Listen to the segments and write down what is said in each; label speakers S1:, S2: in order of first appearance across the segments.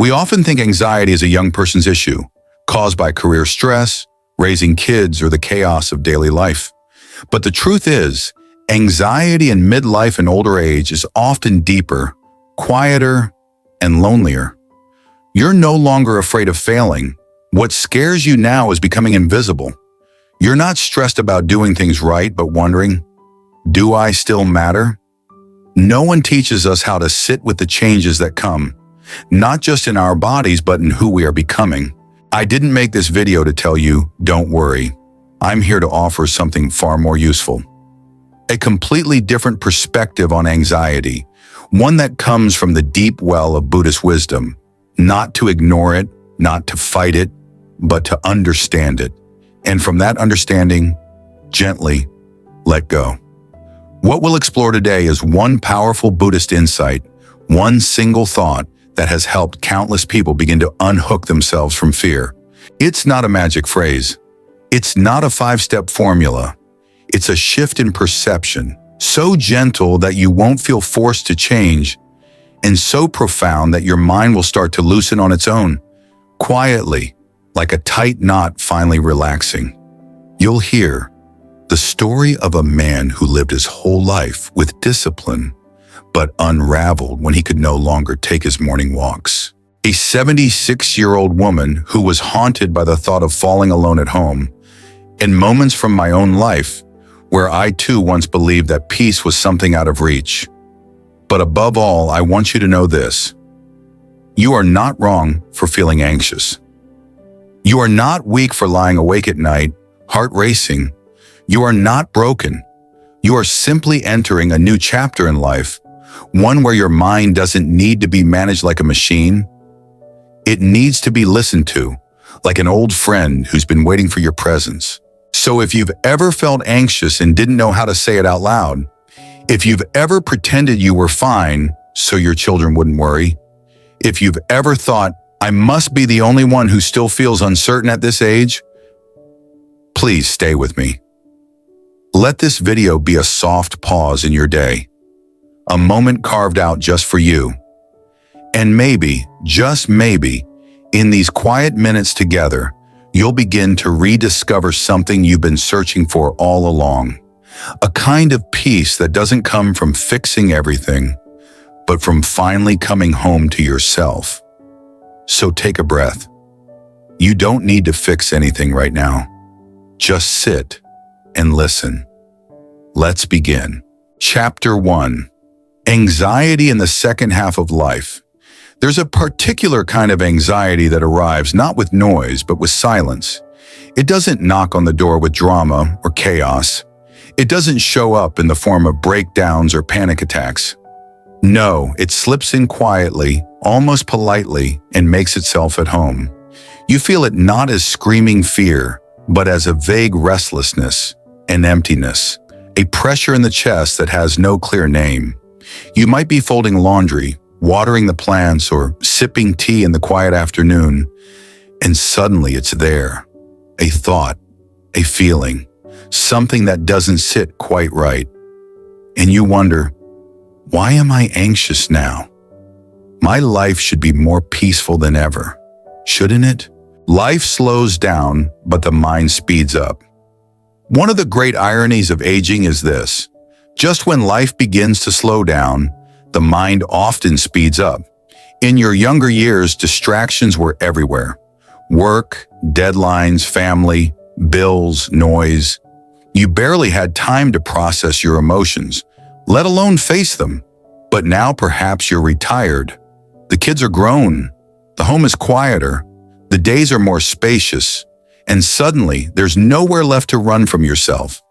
S1: We often think anxiety is a young person's issue, caused by career stress, raising kids, or the chaos of daily life. But the truth is, anxiety in midlife and older age is often deeper, quieter, and lonelier. You're no longer afraid of failing. What scares you now is becoming invisible. You're not stressed about doing things right, but wondering, do I still matter? No one teaches us how to sit with the changes that come, not just in our bodies, but in who we are becoming. I didn't make this video to tell you, don't worry. I'm here to offer something far more useful. A completely different perspective on anxiety, one that comes from the deep well of Buddhist wisdom, not to ignore it, not to fight it, but to understand it. And from that understanding, gently let go. What we'll explore today is one powerful Buddhist insight, one single thought that has helped countless people begin to unhook themselves from fear. It's not a magic phrase. It's not a 5-step formula. It's a shift in perception, so gentle that you won't feel forced to change, and so profound that your mind will start to loosen on its own, quietly, like a tight knot finally relaxing. You'll hear the story of a man who lived his whole life with discipline, but unraveled when he could no longer take his morning walks. A 76-year-old woman who was haunted by the thought of falling alone at home, and moments from my own life where I too once believed that peace was something out of reach. But above all, I want you to know this. You are not wrong for feeling anxious. You are not weak for lying awake at night, heart racing. You are not broken. You are simply entering a new chapter in life, one where your mind doesn't need to be managed like a machine. It needs to be listened to, like an old friend who's been waiting for your presence. So if you've ever felt anxious and didn't know how to say it out loud, if you've ever pretended you were fine so your children wouldn't worry, if you've ever thought, I must be the only one who still feels uncertain at this age, please stay with me. Let this video be a soft pause in your day, a moment carved out just for you. And maybe, just maybe, in these quiet minutes together, you'll begin to rediscover something you've been searching for all along. A kind of peace that doesn't come from fixing everything, but from finally coming home to yourself. So take a breath. You don't need to fix anything right now. Just sit and listen. Let's begin. Chapter 1. Anxiety in the second half of life. There's a particular kind of anxiety that arrives not with noise, but with silence. It doesn't knock on the door with drama or chaos. It doesn't show up in the form of breakdowns or panic attacks. No, it slips in quietly, almost politely, and makes itself at home. You feel it not as screaming fear, but as a vague restlessness, an emptiness, a pressure in the chest that has no clear name. You might be folding laundry, watering the plants, or sipping tea in the quiet afternoon, and suddenly it's there. A thought, a feeling, something that doesn't sit quite right. And you wonder, why am I anxious now? My life should be more peaceful than ever, shouldn't it? Life slows down, but the mind speeds up. One of the great ironies of aging is this. Just when life begins to slow down, the mind often speeds up. In your younger years, distractions were everywhere. Work, deadlines, family, bills, noise. You barely had time to process your emotions, let alone face them. But now perhaps you're retired. The kids are grown. The home is quieter. The days are more spacious. And suddenly, there's nowhere left to run from yourself.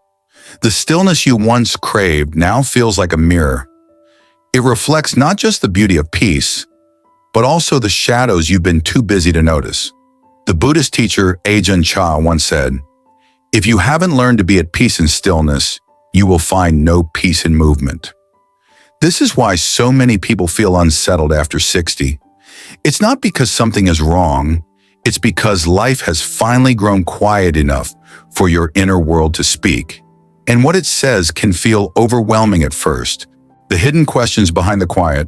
S1: The stillness you once craved now feels like a mirror. It reflects not just the beauty of peace, but also the shadows you've been too busy to notice. The Buddhist teacher Ajahn Chah once said, "If you haven't learned to be at peace in stillness, you will find no peace in movement." This is why so many people feel unsettled after 60. It's not because something is wrong, it's because life has finally grown quiet enough for your inner world to speak. And what it says can feel overwhelming at first. The hidden questions behind the quiet.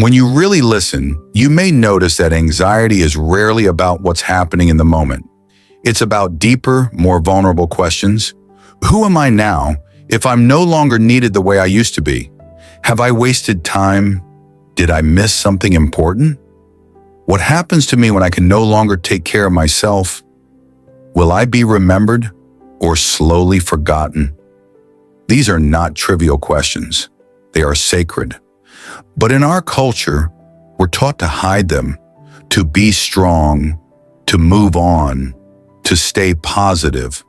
S1: When you really listen, you may notice that anxiety is rarely about what's happening in the moment. It's about deeper, more vulnerable questions. Who am I now if I'm no longer needed the way I used to be? Have I wasted time? Did I miss something important? What happens to me when I can no longer take care of myself? Will I be remembered or slowly forgotten? These are not trivial questions. They are sacred. But in our culture, we're taught to hide them, to be strong, to move on, to stay positive.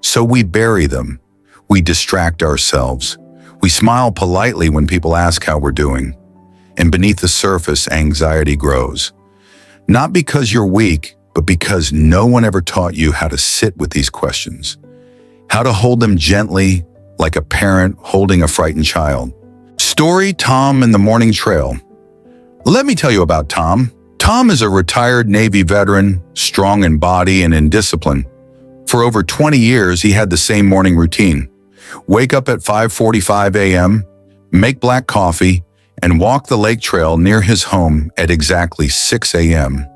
S1: So we bury them. We distract ourselves. We smile politely when people ask how we're doing. And beneath the surface, anxiety grows. Not because you're weak, but because no one ever taught you how to sit with these questions, how to hold them gently, like a parent holding a frightened child. Story: Tom and the Morning Trail. Let me tell you about Tom. Tom is a retired Navy veteran, strong in body and in discipline. For over 20 years, he had the same morning routine. Wake up at 5:45 a.m., make black coffee, and walk the lake trail near his home at exactly 6 a.m.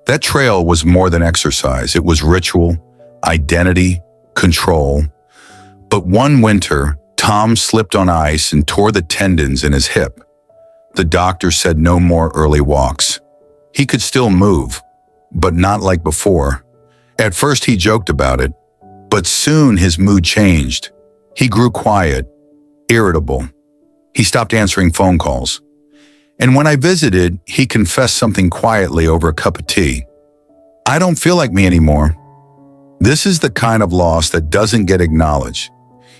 S1: That trail was more than exercise. It was ritual, identity, control. But one winter, Tom slipped on ice and tore the tendons in his hip. The doctor said no more early walks. He could still move, but not like before. At first he joked about it, but soon his mood changed. He grew quiet, irritable. He stopped answering phone calls. And when I visited, he confessed something quietly over a cup of tea. I don't feel like me anymore. This is the kind of loss that doesn't get acknowledged.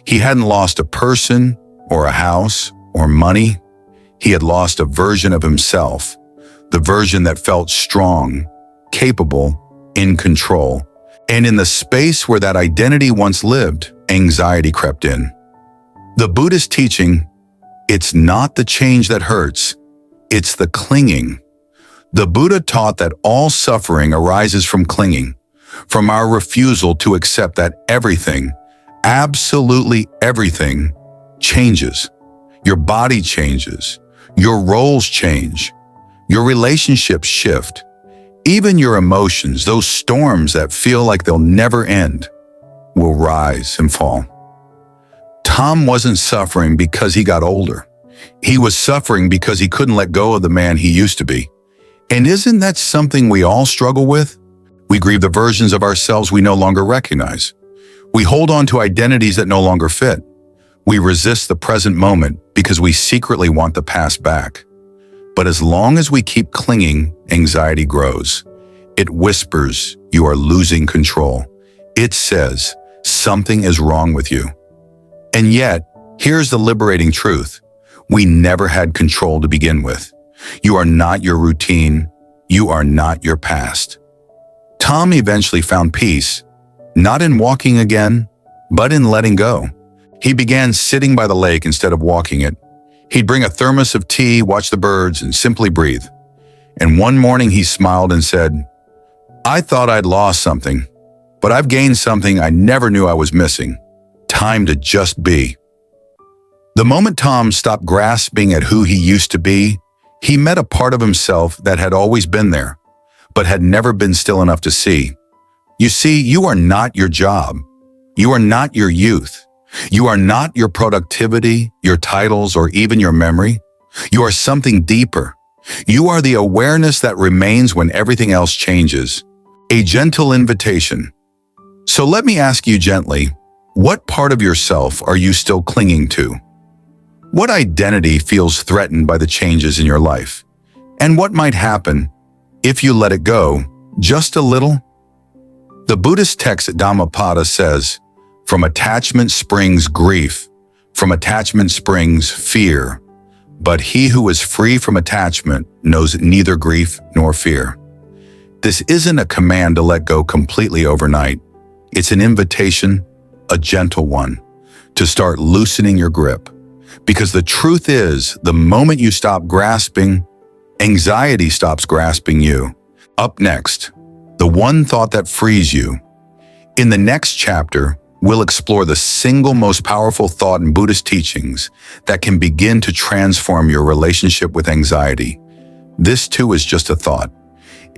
S1: He hadn't lost a person or a house or money. He had lost a version of himself, the version that felt strong, capable, in control. And in the space where that identity once lived, anxiety crept in. The Buddhist teaching, it's not the change that hurts, it's the clinging. The Buddha taught that all suffering arises from clinging, from our refusal to accept that everything, absolutely everything, changes. Your body changes, your roles change, your relationships shift. Even your emotions, those storms that feel like they'll never end, will rise and fall. Tom wasn't suffering because he got older. He was suffering because he couldn't let go of the man he used to be. And isn't that something we all struggle with? We grieve the versions of ourselves we no longer recognize. We hold on to identities that no longer fit. We resist the present moment because we secretly want the past back. But as long as we keep clinging, anxiety grows. It whispers, you are losing control. It says, something is wrong with you. And yet, here's the liberating truth. We never had control to begin with. You are not your routine. You are not your past. Tom eventually found peace, not in walking again, but in letting go. He began sitting by the lake instead of walking it. He'd bring a thermos of tea, watch the birds, and simply breathe. And one morning he smiled and said, I thought I'd lost something, but I've gained something I never knew I was missing. Time to just be. The moment Tom stopped grasping at who he used to be, he met a part of himself that had always been there, but had never been still enough to see. You see, you are not your job. You are not your youth. You are not your productivity, your titles, or even your memory. You are something deeper. You are the awareness that remains when everything else changes. A gentle invitation. So let me ask you gently, what part of yourself are you still clinging to? What identity feels threatened by the changes in your life? And what might happen if you let it go just a little? The Buddhist text Dhammapada says, from attachment springs grief, from attachment springs fear, but he who is free from attachment knows neither grief nor fear. This isn't a command to let go completely overnight. It's an invitation, a gentle one, to start loosening your grip. Because the truth is, the moment you stop grasping, anxiety stops grasping you. Up next, the one thought that frees you. In the next chapter, we'll explore the single most powerful thought in Buddhist teachings that can begin to transform your relationship with anxiety. This too is just a thought.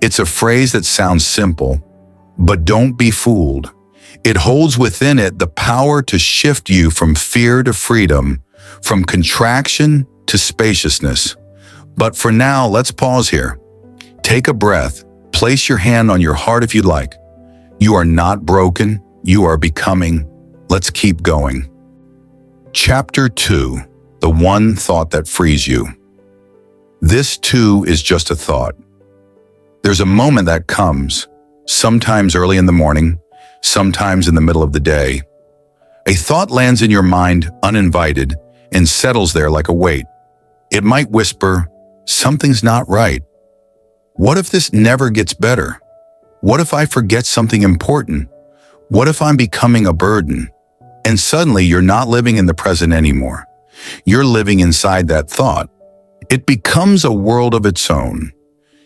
S1: It's a phrase that sounds simple, but don't be fooled. It holds within it the power to shift you from fear to freedom, from contraction to spaciousness. But for now, let's pause here. Take a breath. Place your hand on your heart if you'd like. You are not broken. You are becoming. Let's keep going. Chapter 2. The one thought that frees you. This too is just a thought. There's a moment that comes, sometimes early in the morning, sometimes in the middle of the day. A thought lands in your mind uninvited and settles there like a weight. It might whisper, "Something's not right. What if this never gets better? What if I forget something important? What if I'm becoming a burden?" And suddenly you're not living in the present anymore. You're living inside that thought. It becomes a world of its own.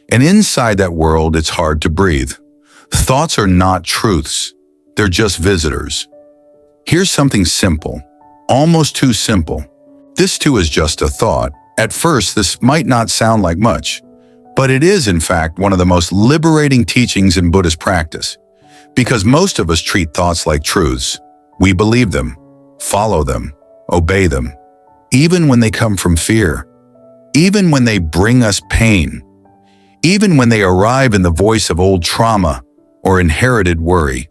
S1: And inside that world, it's hard to breathe. Thoughts are not truths. They're just visitors. Here's something simple, almost too simple. This too is just a thought. At first, this might not sound like much, but it is, in fact, one of the most liberating teachings in Buddhist practice. Because most of us treat thoughts like truths. We believe them, follow them, obey them, even when they come from fear, even when they bring us pain, even when they arrive in the voice of old trauma or inherited worry.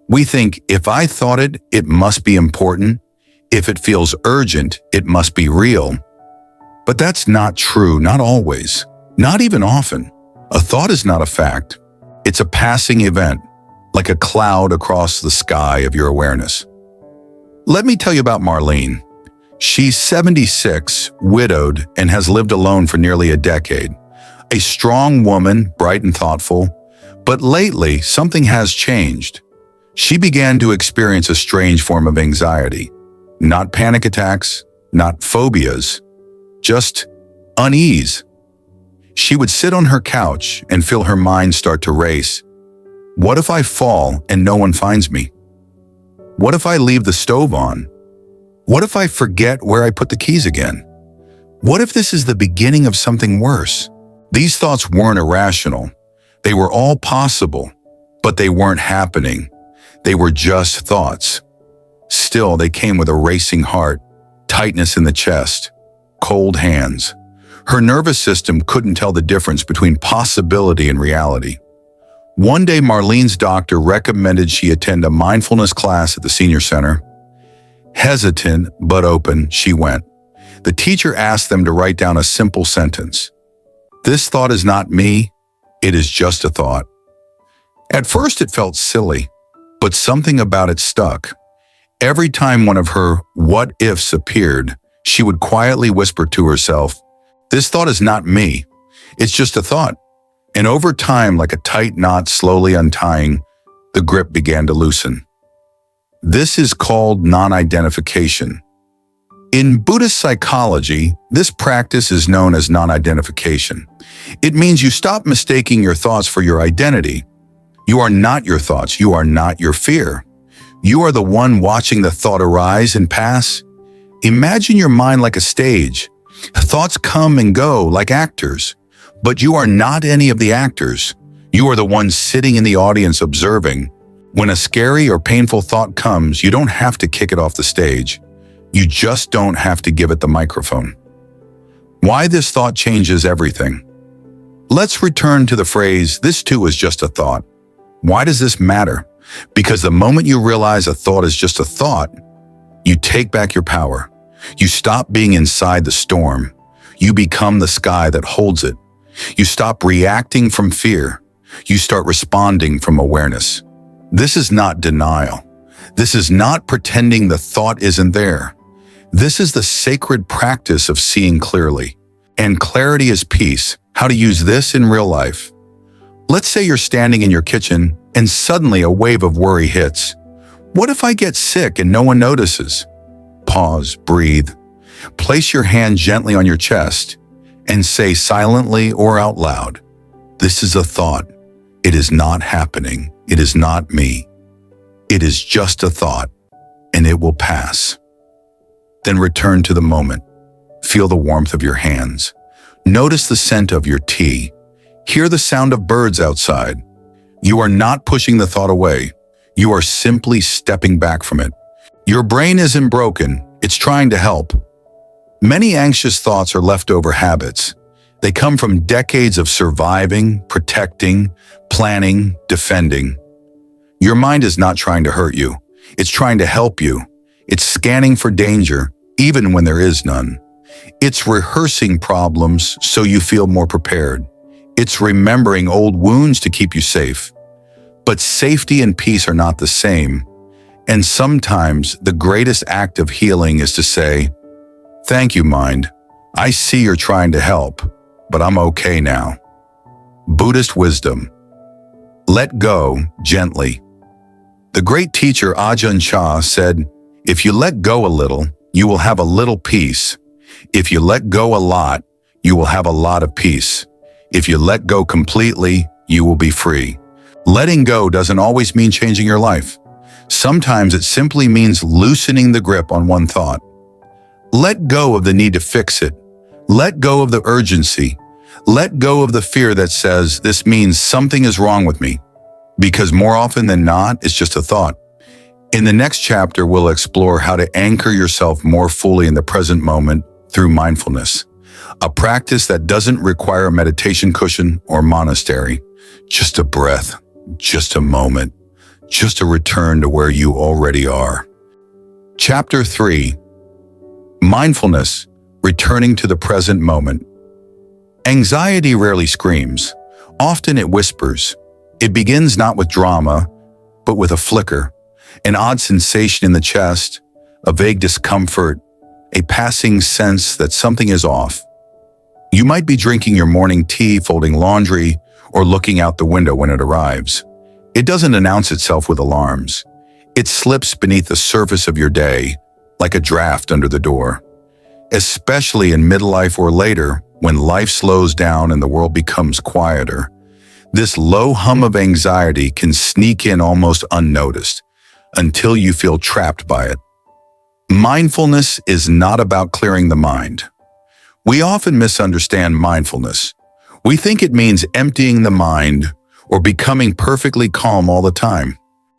S1: We think, if I thought it, it must be important. If it feels urgent, it must be real. But that's not true, not always, not even often. A thought is not a fact. It's a passing event, like a cloud across the sky of your awareness. Let me tell you about Marlene. She's 76, widowed, and has lived alone for nearly a decade. A strong woman, bright and thoughtful, but lately something has changed. She began to experience a strange form of anxiety. Not panic attacks, not phobias, just unease. She would sit on her couch and feel her mind start to race. What if I fall and no one finds me? What if I leave the stove on? What if I forget where I put the keys again? What if this is the beginning of something worse? These thoughts weren't irrational. They were all possible, but they weren't happening. They were just thoughts. Still, they came with a racing heart, tightness in the chest, cold hands. Her nervous system couldn't tell the difference between possibility and reality. One day, Marlene's doctor recommended she attend a mindfulness class at the senior center. Hesitant but open, she went. The teacher asked them to write down a simple sentence. "This thought is not me, it is just a thought." At first it felt silly, but something about it stuck. Every time one of her what-ifs appeared, she would quietly whisper to herself, "This thought is not me, it's just a thought." And over time, like a tight knot slowly untying, the grip began to loosen. This is called non-identification. In Buddhist psychology, this practice is known as non-identification. It means you stop mistaking your thoughts for your identity. You are not your thoughts. You are not your fear. You are the one watching the thought arise and pass. Imagine your mind like a stage. Thoughts come and go like actors, but you are not any of the actors. You are the one sitting in the audience observing. When a scary or painful thought comes, you don't have to kick it off the stage. You just don't have to give it the microphone. Why this thought changes everything. Let's return to the phrase, "This too is just a thought." Why does this matter? Because the moment you realize a thought is just a thought, you take back your power. You stop being inside the storm. You become the sky that holds it. You stop reacting from fear. You start responding from awareness. This is not denial. This is not pretending the thought isn't there. This is the sacred practice of seeing clearly. And clarity is peace. How to use this in real life. Let's say you're standing in your kitchen and suddenly a wave of worry hits. What if I get sick and no one notices? Pause, breathe. Place your hand gently on your chest and say silently or out loud, "This is a thought. It is not happening. It is not me." It is just a thought, and it will pass. Then return to the moment. Feel the warmth of your hands. Notice the scent of your tea. Hear the sound of birds outside. You are not pushing the thought away. You are simply stepping back from it. Your brain isn't broken. It's trying to help. Many anxious thoughts are leftover habits. They come from decades of surviving, protecting, planning, defending. Your mind is not trying to hurt you. It's trying to help you. It's scanning for danger, even when there is none. It's rehearsing problems so you feel more prepared. It's remembering old wounds to keep you safe. But safety and peace are not the same. And sometimes the greatest act of healing is to say, "Thank you, mind. I see you're trying to help, but I'm okay now." Buddhist wisdom. Let go gently. The great teacher Ajahn Chah said, "If you let go a little, you will have a little peace. If you let go a lot, you will have a lot of peace. If you let go completely, you will be free." Letting go doesn't always mean changing your life. Sometimes it simply means loosening the grip on one thought. Let go of the need to fix it. Let go of the urgency. Let go of the fear that says this means something is wrong with me. Because more often than not, it's just a thought. In the next chapter, we'll explore how to anchor yourself more fully in the present moment through mindfulness, a practice that doesn't require a meditation cushion or monastery, just a breath, just a moment, just a return to where you already are. Chapter 3. Mindfulness, returning to the present moment. Anxiety rarely screams. Often it whispers. It begins not with drama, but with a flicker, an odd sensation in the chest, a vague discomfort, a passing sense that something is off. You might be drinking your morning tea, folding laundry, or looking out the window when it arrives. It doesn't announce itself with alarms. It slips beneath the surface of your day, like a draft under the door. Especially in midlife or later, when life slows down and the world becomes quieter, this low hum of anxiety can sneak in almost unnoticed until you feel trapped by it. Mindfulness is not about clearing the mind. We often misunderstand mindfulness. We think it means emptying the mind or becoming perfectly calm all the time.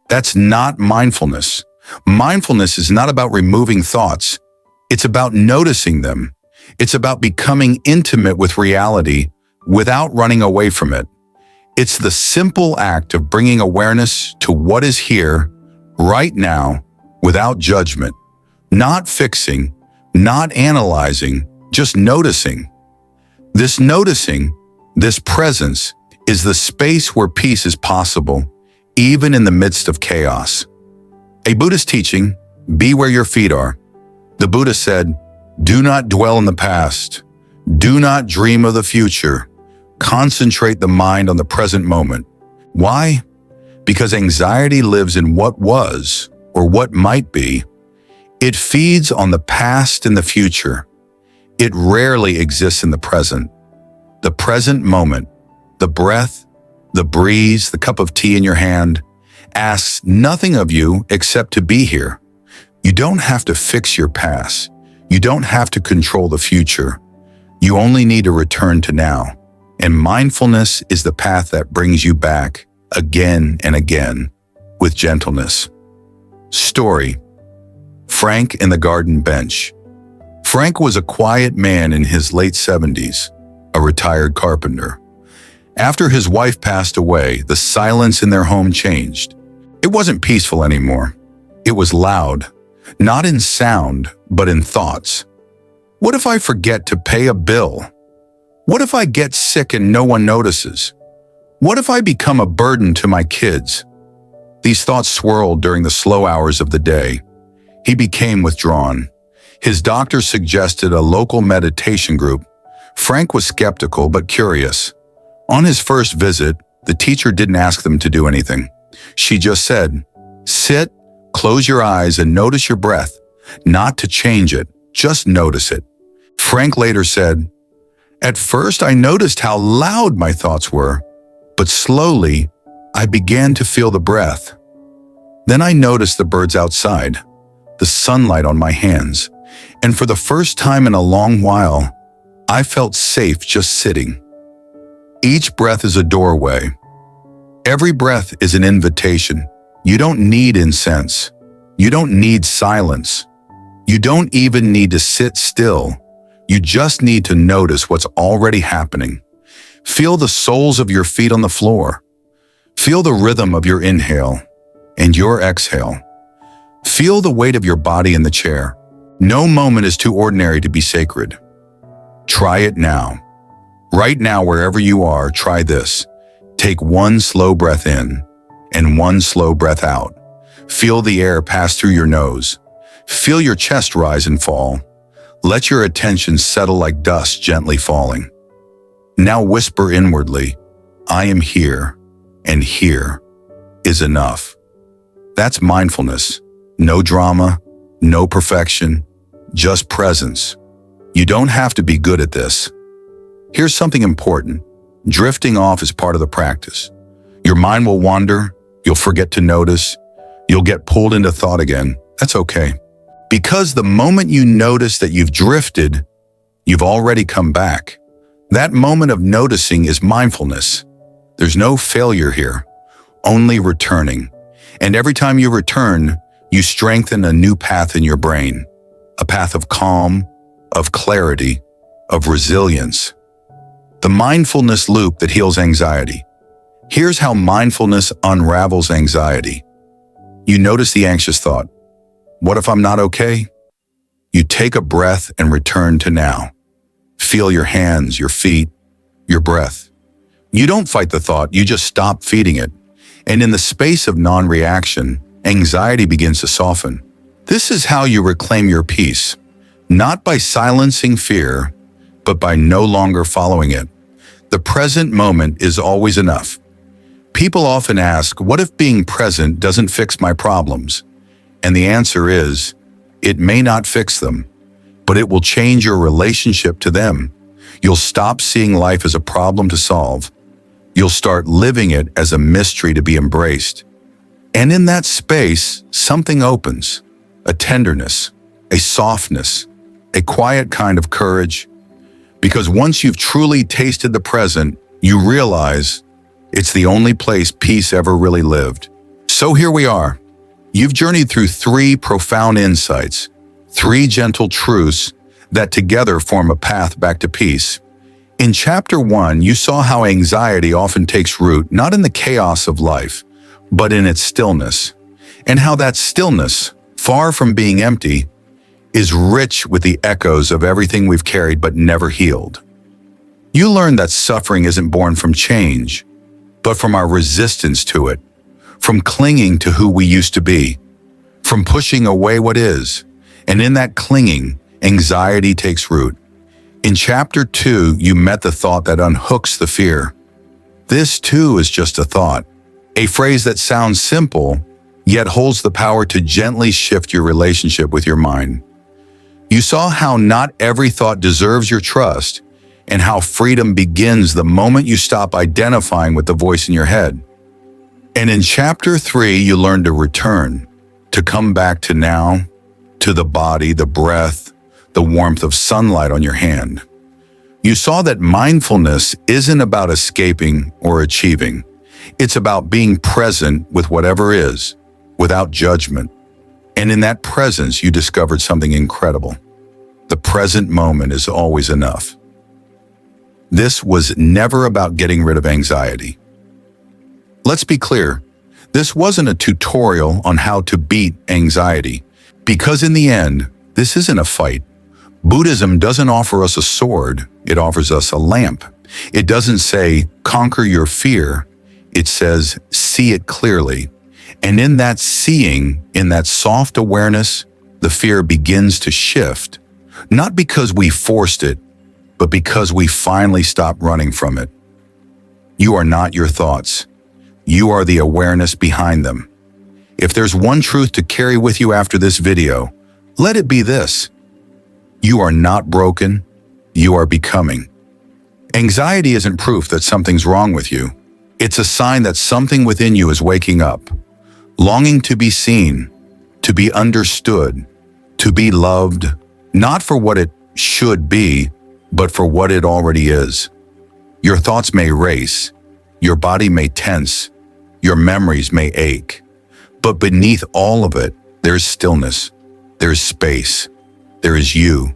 S1: That's not mindfulness. Mindfulness is not about removing thoughts. It's about noticing them. It's about becoming intimate with reality without running away from it. It's the simple act of bringing awareness to what is here, right now, without judgment. Not fixing, not analyzing, just noticing. This noticing, this presence, is the space where peace is possible, even in the midst of chaos. A Buddhist teaching, be where your feet are. The Buddha said, "Do not dwell in the past. Do not dream of the future. Concentrate the mind on the present moment." Why? Because anxiety lives in what was or what might be. It feeds on the past and the future. It rarely exists in the present. The present moment, the breath, the breeze, the cup of tea in your hand, asks nothing of you except to be here. You don't have to fix your past. You don't have to control the future. You only need to return to now. And mindfulness is the path that brings you back again and again with gentleness. Story. Frank and the Garden Bench. Frank was a quiet man in his late 70s, a retired carpenter. After his wife passed away, the silence in their home changed. It wasn't peaceful anymore. It was loud, not in sound, but in thoughts. What if I forget to pay a bill? What if I get sick and no one notices? What if I become a burden to my kids? These thoughts swirled during the slow hours of the day. He became withdrawn. His doctor suggested a local meditation group. Frank was skeptical but curious. On his first visit, the teacher didn't ask them to do anything. She just said, "Sit, close your eyes and notice your breath." Not to change it, just notice it. Frank later said, "At first I noticed how loud my thoughts were, but slowly I began to feel the breath." Then I noticed the birds outside, the sunlight on my hands, and for the first time in a long while, I felt safe just sitting. Each breath is a doorway. Every breath is an invitation. You don't need incense. You don't need silence. You don't even need to sit still. You just need to notice what's already happening. Feel the soles of your feet on the floor. Feel the rhythm of your inhale and your exhale. Feel the weight of your body in the chair. No moment is too ordinary to be sacred. Try it now. Right now, wherever you are, try this. Take one slow breath in and one slow breath out. Feel the air pass through your nose. Feel your chest rise and fall. Let your attention settle like dust gently falling. Now whisper inwardly, I am here, and here is enough. That's mindfulness. No drama, no perfection, just presence. You don't have to be good at this. Here's something important. Drifting off is part of the practice. Your mind will wander, you'll forget to notice, you'll get pulled into thought again. That's okay. Because the moment you notice that you've drifted, you've already come back. That moment of noticing is mindfulness. There's no failure here, only returning. And every time you return, you strengthen a new path in your brain, a path of calm, of clarity, of resilience. The mindfulness loop that heals anxiety. Here's how mindfulness unravels anxiety. You notice the anxious thought. What if I'm not okay? You take a breath and return to now. Feel your hands, your feet, your breath. You don't fight the thought, you just stop feeding it. And in the space of non-reaction, anxiety begins to soften. This is how you reclaim your peace, not by silencing fear, but by no longer following it. The present moment is always enough. People often ask, what if being present doesn't fix my problems? And the answer is, it may not fix them, but it will change your relationship to them. You'll stop seeing life as a problem to solve. You'll start living it as a mystery to be embraced. And in that space, something opens, a tenderness, a softness, a quiet kind of courage. Because once you've truly tasted the present, you realize it's the only place peace ever really lived. So here we are. You've journeyed through 3 profound insights, 3 gentle truths that together form a path back to peace. In Chapter 1, you saw how anxiety often takes root not in the chaos of life, but in its stillness, and how that stillness, far from being empty, is rich with the echoes of everything we've carried but never healed. You learned that suffering isn't born from change, but from our resistance to it, from clinging to who we used to be, from pushing away what is, and in that clinging, anxiety takes root. In Chapter 2, you met the thought that unhooks the fear. This too is just a thought, a phrase that sounds simple, yet holds the power to gently shift your relationship with your mind. You saw how not every thought deserves your trust, and how freedom begins the moment you stop identifying with the voice in your head. And in Chapter 3, you learned to return, to come back to now, to the body, the breath, the warmth of sunlight on your hand. You saw that mindfulness isn't about escaping or achieving. It's about being present with whatever is, without judgment. And in that presence, you discovered something incredible. The present moment is always enough. This was never about getting rid of anxiety. Let's be clear, this wasn't a tutorial on how to beat anxiety, because in the end, this isn't a fight. Buddhism doesn't offer us a sword, it offers us a lamp. It doesn't say, conquer your fear, it says, see it clearly. And in that seeing, in that soft awareness, the fear begins to shift, not because we forced it, but because we finally stopped running from it. You are not your thoughts. You are the awareness behind them. If there's one truth to carry with you after this video, let it be this. You are not broken, you are becoming. Anxiety isn't proof that something's wrong with you. It's a sign that something within you is waking up. longing to be seen, to be understood, to be loved, not for what it should be, but for what it already is. Your thoughts may race, your body may tense, your memories may ache, but beneath all of it, there's stillness, there's space, there is you,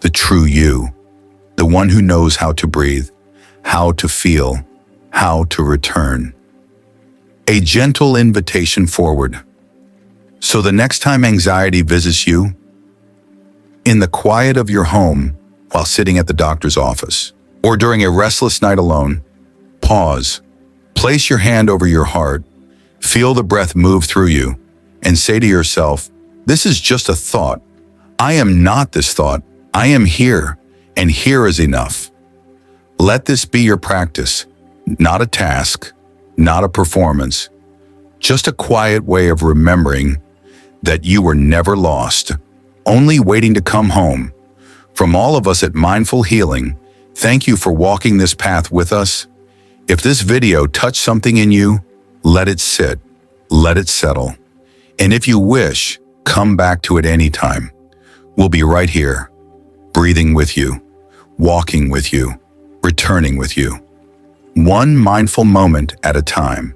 S1: the true you, the one who knows how to breathe, how to feel, how to return. A gentle invitation forward. So the next time anxiety visits you, in the quiet of your home, while sitting at the doctor's office, or during a restless night alone, pause, place your hand over your heart, feel the breath move through you, and say to yourself, this is just a thought. I am not this thought. I am here, and here is enough. Let this be your practice, not a task, not a performance, just a quiet way of remembering that you were never lost, only waiting to come home. From all of us at Mindful Healing, thank you for walking this path with us. If this video touched something in you, let it sit, let it settle. And if you wish, come back to it anytime. We'll be right here, breathing with you, walking with you, returning with you. One mindful moment at a time.